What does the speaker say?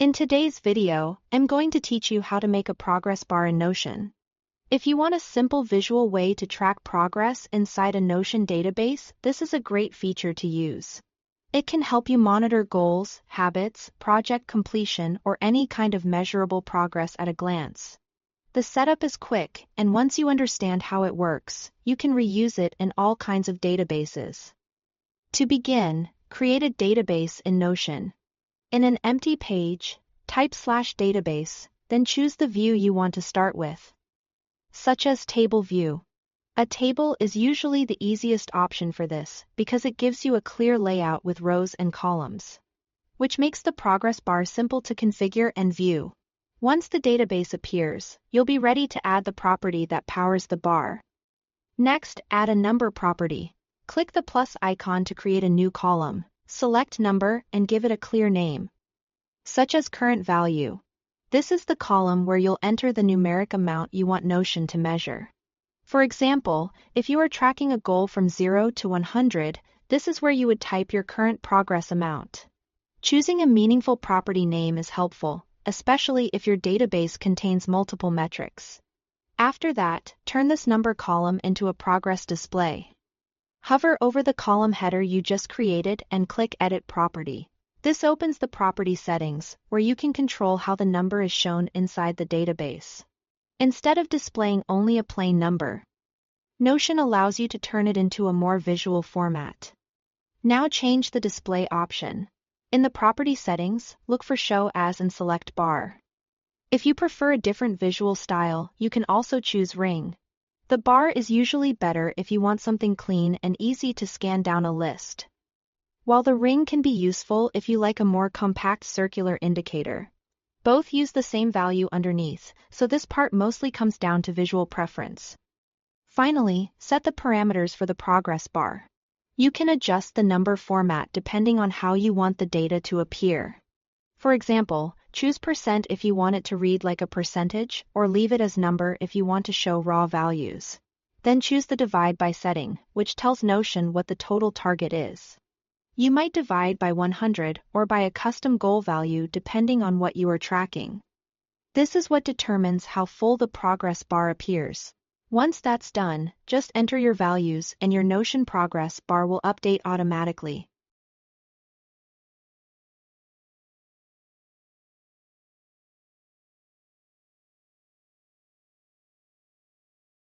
In today's video, I'm going to teach you how to make a progress bar in Notion. If you want a simple visual way to track progress inside a Notion database, this is a great feature to use. It can help you monitor goals, habits, project completion, or any kind of measurable progress at a glance. The setup is quick, and once you understand how it works, you can reuse it in all kinds of databases. To begin, create a database in Notion. In an empty page, type /database, then choose the view you want to start with, such as table view. A table is usually the easiest option for this because it gives you a clear layout with rows and columns, which makes the progress bar simple to configure and view. Once the database appears, you'll be ready to add the property that powers the bar. Next, add a number property. Click the plus icon to create a new column. Select number and give it a clear name, such as current value. This is the column where you'll enter the numeric amount you want Notion to measure. For example, if you are tracking a goal from 0 to 100, this is where you would type your current progress amount. Choosing a meaningful property name is helpful, especially if your database contains multiple metrics. After that, turn this number column into a progress display. Hover over the column header you just created and click Edit Property. This opens the property settings, where you can control how the number is shown inside the database. Instead of displaying only a plain number, Notion allows you to turn it into a more visual format. Now change the display option. In the property settings, look for Show As and select Bar. If you prefer a different visual style, you can also choose Ring. The bar is usually better if you want something clean and easy to scan down a list, while the ring can be useful if you like a more compact circular indicator. Both use the same value underneath, so this part mostly comes down to visual preference. Finally, set the parameters for the progress bar. You can adjust the number format depending on how you want the data to appear. For example, choose % if you want it to read like a percentage, or leave it as number if you want to show raw values. Then choose the divide by setting, which tells Notion what the total target is. You might divide by 100 or by a custom goal value depending on what you are tracking. This is what determines how full the progress bar appears. Once that's done, just enter your values and your Notion progress bar will update automatically.